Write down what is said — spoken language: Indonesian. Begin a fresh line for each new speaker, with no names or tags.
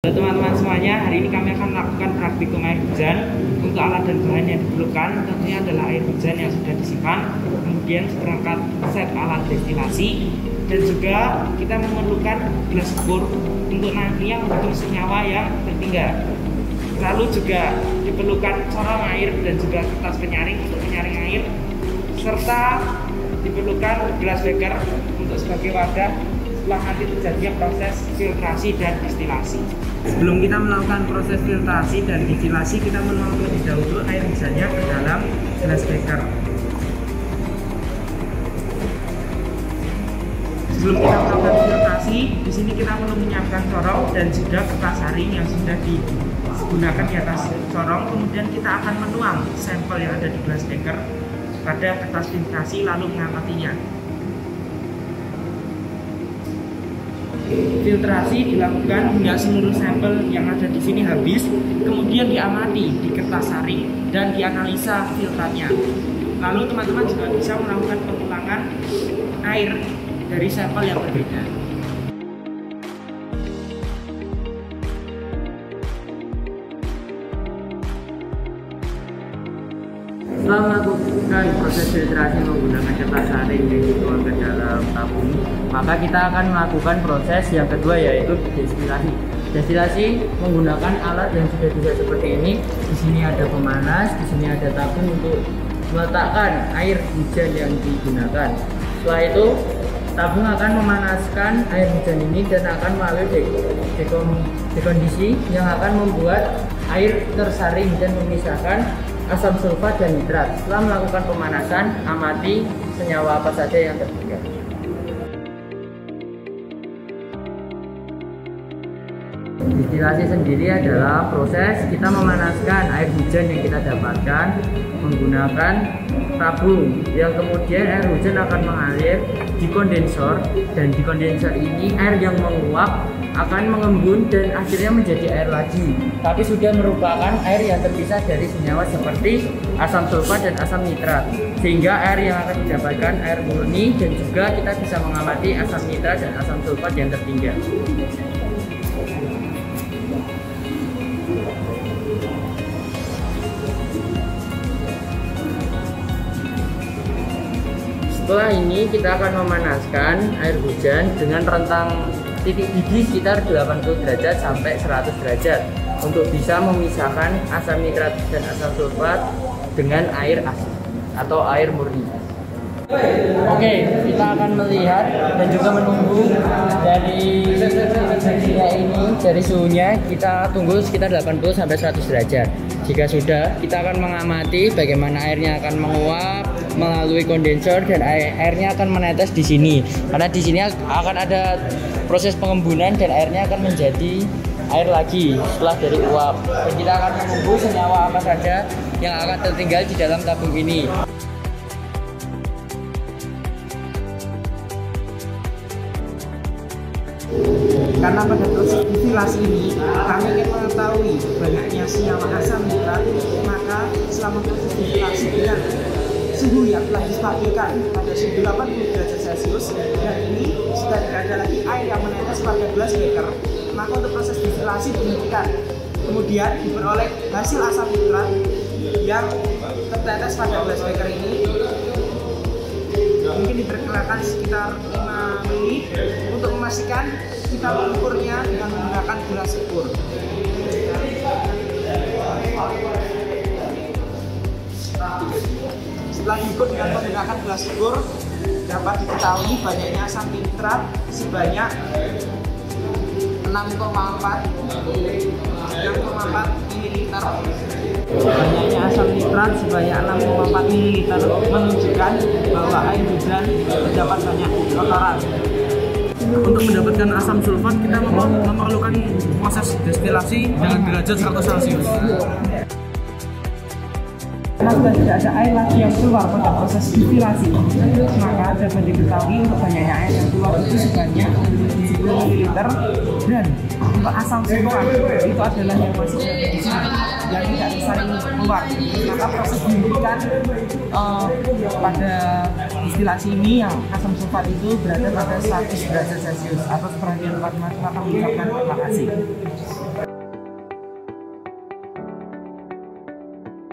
Teman-teman semuanya, hari ini kami akan melakukan praktikum air hujan. Untuk alat dan bahan yang diperlukan tentunya adalah air hujan yang sudah disimpan, kemudian seperangkat set alat destilasi, dan juga kita memerlukan gelas ukur untuk nantinya menghitung senyawa yang tertinggal. Lalu juga diperlukan corong air dan juga kertas penyaring untuk menyaring air, serta diperlukan gelas beker untuk sebagai wadah setelah nanti terjadinya proses filtrasi dan destilasi. Sebelum kita melakukan proses filtrasi dan destilasi, kita menuang terlebih dahulu air hujannya ke dalam gelas beker. Sebelum kita melakukan filtrasi, di sini kita perlu menyiapkan corong dan juga kertas saring yang sudah digunakan di atas corong. Kemudian kita akan menuang sampel yang ada di gelas beker pada kertas filtrasi lalu mengamatinya. Filtrasi dilakukan hingga seluruh sampel yang ada di sini habis, kemudian diamati di kertas saring dan dianalisa filternya. Lalu teman-teman juga bisa melakukan pengulangan air dari sampel yang berbeda.
Setelah melakukan proses filtrasi menggunakan kertas saring yang dituang ke dalam tabung, maka kita akan melakukan proses yang kedua, yaitu destilasi. Destilasi menggunakan alat yang sudah bisa seperti ini. Di sini ada pemanas, di sini ada tabung untuk meletakkan air hujan yang digunakan. Setelah itu, tabung akan memanaskan air hujan ini dan akan melalui dekondisi yang akan membuat air tersaring dan memisahkan asam sulfat dan nitrat. Setelah melakukan pemanasan, amati senyawa apa saja yang tertinggal. Destilasi sendiri adalah proses kita memanaskan air hujan yang kita dapatkan menggunakan tabung, yang kemudian air hujan akan mengalir di kondensor, dan di kondensor ini air yang menguap akan mengembun dan akhirnya menjadi air lagi, tapi sudah merupakan air yang terpisah dari senyawa seperti asam sulfat dan asam nitrat, sehingga air yang akan didapatkan air murni, dan juga kita bisa mengamati asam nitrat dan asam sulfat yang tertinggal. Setelah ini kita akan memanaskan air hujan dengan rentang titik didih sekitar 80 derajat sampai 100 derajat untuk bisa memisahkan asam nitrat dan asam sulfat dengan air asin atau air murni. Oke, kita akan melihat dan juga menunggu dari suhunya. Kita tunggu sekitar 80 sampai 100 derajat. Jika sudah, kita akan mengamati bagaimana airnya akan menguap melalui kondensor dan airnya akan menetes di sini. Karena di sini akan ada proses pengembunan dan airnya akan menjadi air lagi setelah dari uap. Dan kita akan menunggu senyawa apa saja yang akan tertinggal di dalam tabung ini.
Karena pada proses destilasi ini kami ingin mengetahui banyaknya senyawa asam nitrat, maka selama proses destilasi dengan suhu yang telah distabilkan pada suhu 80 derajat Celcius, dan ini sudah tidak ada lagi air yang menetes pada gelas beker, maka untuk proses destilasi dihentikan. Kemudian diperoleh hasil asam nitrat yang tertetes pada gelas beker ini mungkin diperkirakan sekitar 5 menit. Untuk memastikan, kita mengukurnya dengan menggunakan gelas ukur. Setelah diukur dengan menggunakan gelas ukur, dapat diketahui banyaknya asam nitrat sebanyak 6,4 ml. Banyaknya asam nitrat sebanyak 6,4 ml menunjukkan bahwa air hujan terdapat banyak kotoran. Untuk mendapatkan asam sulfat, kita memerlukan proses destilasi dengan derajat 100 Celcius. Karena sudah tidak ada air lagi yang keluar pada proses destilasi, maka dapat diketahui untuk banyaknya air yang keluar itu sebanyak 10 ml, dan untuk asam sulfat itu adalah yang masih ada di sini yang tidak tersaring keluar. Maka proses dihentikan pada destilasi ini yang asam sulfat itu berada pada 100 derajat Celcius. Atas perhatian teman-teman, maka mengucapkan terima kasih.